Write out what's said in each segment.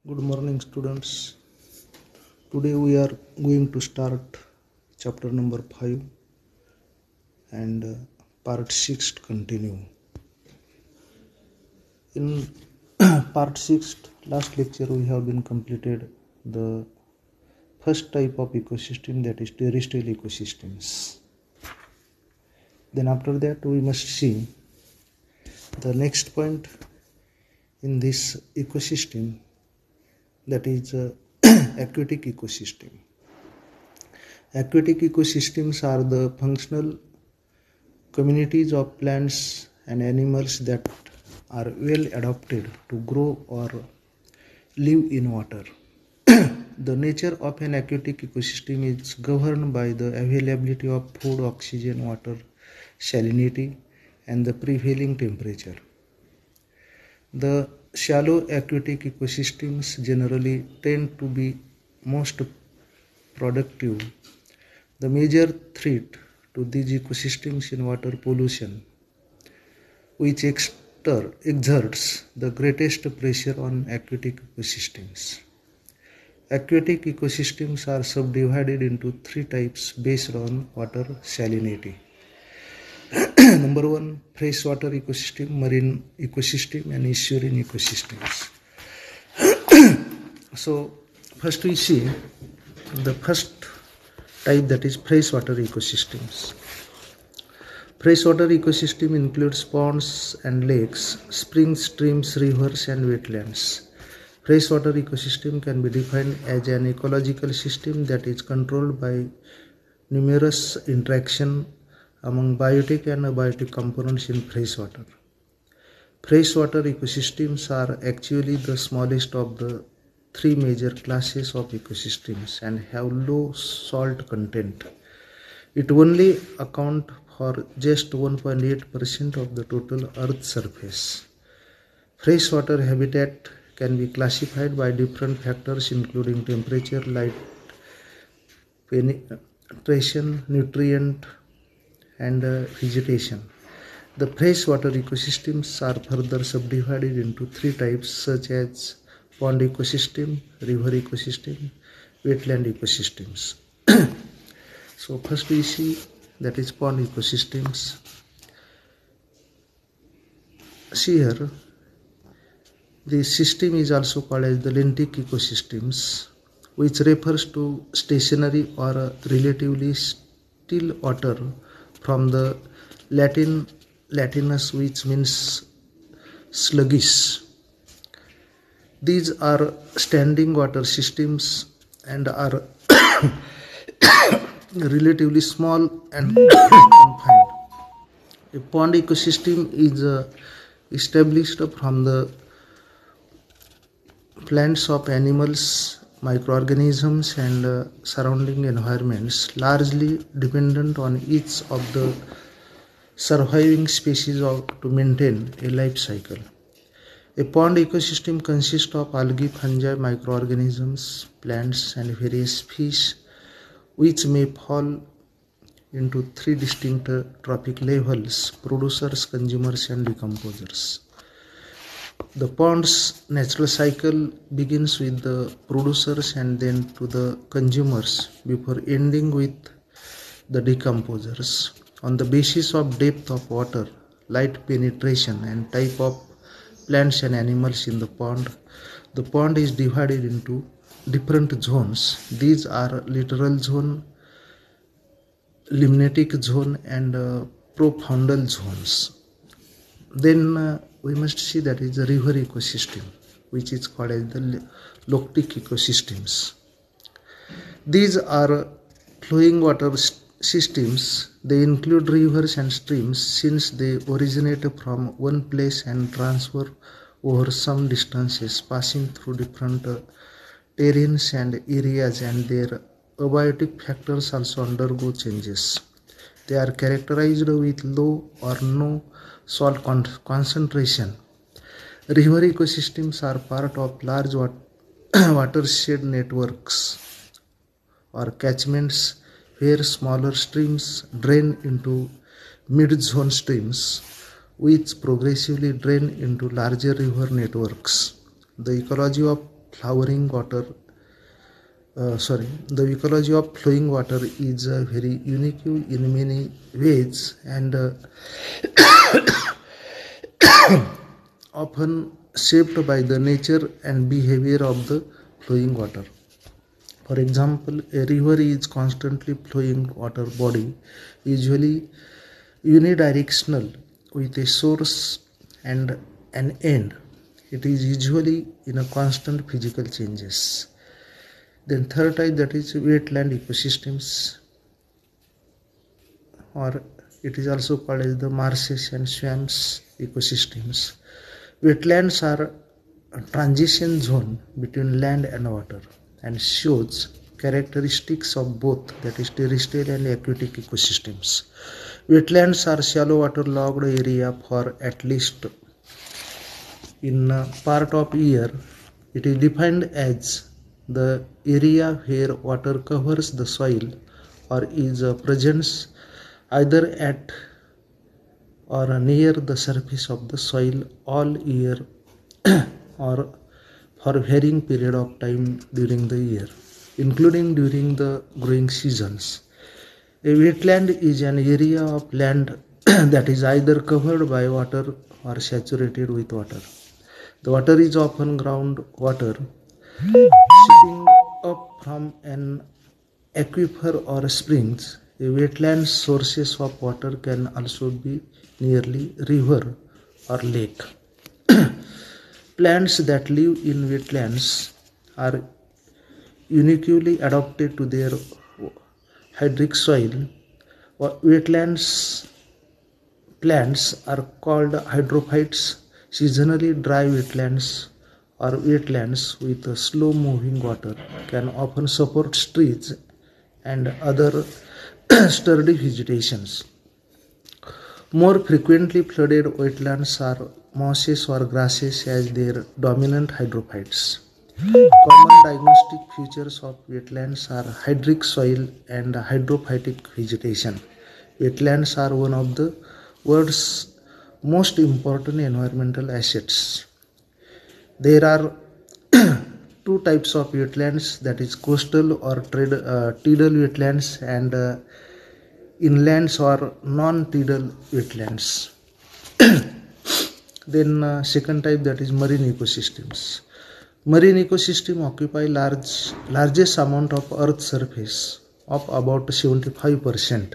Good morning, students. Today we are going to start chapter number 5 and part 6 to continue. In part 6, last lecture we have been completed the first type of ecosystem, that is terrestrial ecosystems. Then after that we must see the next point in this ecosystem, that is aquatic ecosystem. Aquatic ecosystems are the functional communities of plants and animals that are well adapted to grow or live in water. The nature of an aquatic ecosystem is governed by the availability of food, oxygen, water, salinity, and the prevailing temperature. The shallow aquatic ecosystems generally tend to be most productive. The major threat to these ecosystems in water pollution, which exerts the greatest pressure on aquatic ecosystems. Aquatic ecosystems are subdivided into three types based on water salinity. Number 1, freshwater ecosystem, marine ecosystem, and estuarine ecosystems. So first we see the first type, that is freshwater ecosystems. Freshwater ecosystem includes ponds and lakes, springs, streams, rivers, and wetlands. Freshwater ecosystem can be defined as an ecological system that is controlled by numerous interactions among biotic and abiotic components in freshwater. Freshwater ecosystems are actually the smallest of the three major classes of ecosystems and have low salt content. It only accounts for just 1.8% of the total Earth's surface. Freshwater habitat can be classified by different factors including temperature, light penetration, nutrient, and vegetation. The freshwater ecosystems are further subdivided into three types such as pond ecosystem, river ecosystem, wetland ecosystems. So first we see, that is pond ecosystems. See here, the system is also called as the lentic ecosystems, which refers to stationary or relatively still water from the Latinus, which means sluggish. These are standing water systems and are relatively small and confined. A pond ecosystem is established from the plants of animals, microorganisms, and surrounding environments, largely dependent on each of the surviving species to maintain a life cycle. A pond ecosystem consists of algae, fungi, microorganisms, plants, and various fish, which may fall into three distinct trophic levels: producers, consumers, and decomposers. The pond's natural cycle begins with the producers and then to the consumers before ending with the decomposers. On the basis of depth of water, light penetration, and type of plants and animals in the pond is divided into different zones. These are littoral zone, limnatic zone, and profoundal zones. Then we must see, that is the river ecosystem, which is called as the loctic ecosystems. These are flowing water systems. They include rivers and streams since they originate from one place and transfer over some distances, passing through different terrains and areas, and their abiotic factors also undergo changes. They are characterized with low or no salt concentration. River ecosystems are part of large watershed networks or catchments where smaller streams drain into mid-zone streams, which progressively drain into larger river networks. The ecology of flowing water the ecology of flowing water is very unique in many ways, and often shaped by the nature and behavior of the flowing water. For example, a river is constantly flowing water body, usually unidirectional, with a source and an end. It is usually in a constant physical changes. Then third type, that is wetland ecosystems, or it is also called as the marshes and swamps ecosystems. Wetlands are a transition zone between land and water and shows characteristics of both, that is terrestrial and aquatic ecosystems. Wetlands are shallow waterlogged area for at least in part of year. It is defined as the area where water covers the soil or is present either at or near the surface of the soil all year or for varying period of time during the year, including during the growing seasons. A wetland is an area of land that is either covered by water or saturated with water. The water is often groundwater shipping up from an aquifer or springs. A wetland sources of water can also be nearly river or lake. Plants that live in wetlands are uniquely adapted to their hydric soil. Wetlands plants are called hydrophytes. Seasonally dry wetlands or wetlands with slow moving water can often support trees and other sturdy vegetations. More frequently flooded wetlands are mosses or grasses as their dominant hydrophytes. Common diagnostic features of wetlands are hydric soil and hydrophytic vegetation. Wetlands are one of the world's most important environmental assets. There are two types of wetlands, that is coastal or tidal wetlands and inlands or non-tidal wetlands. Then second type, that is marine ecosystems. Marine ecosystem occupy largest amount of earth surface of about 75%.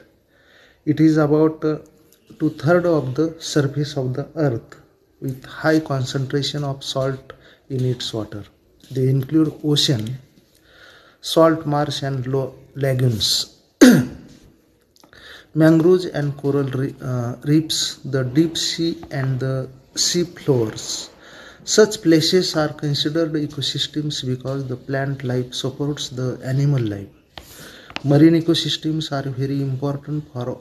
It is about 2/3 of the surface of the earth with high concentration of salt in its water. They include ocean, salt marsh and lagoons, mangroves and coral reefs, the deep sea and the sea floors. Such places are considered ecosystems because the plant life supports the animal life. Marine ecosystems are very important for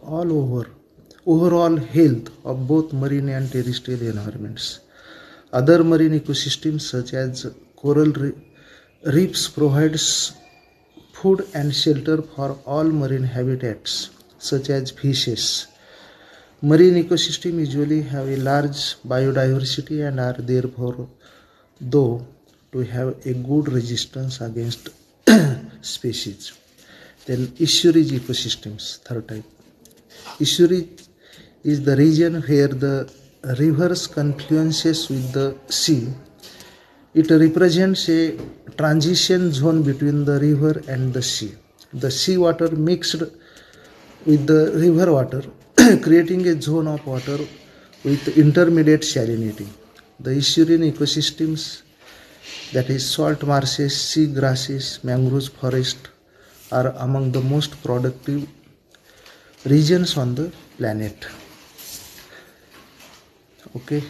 overall health of both marine and terrestrial environments. Other marine ecosystems such as coral reefs provides food and shelter for all marine habitats such as fishes. Marine ecosystems usually have a large biodiversity and are therefore though to have a good resistance against species. Then estuarine ecosystems, third type. Estuary is the region where the rivers confluences with the sea. It represents a transition zone between the river and the sea. The sea water mixed with the river water creating a zone of water with intermediate salinity. The estuarine ecosystems, that is salt marshes, sea grasses, mangroves forest, are among the most productive regions on the planet. Okay.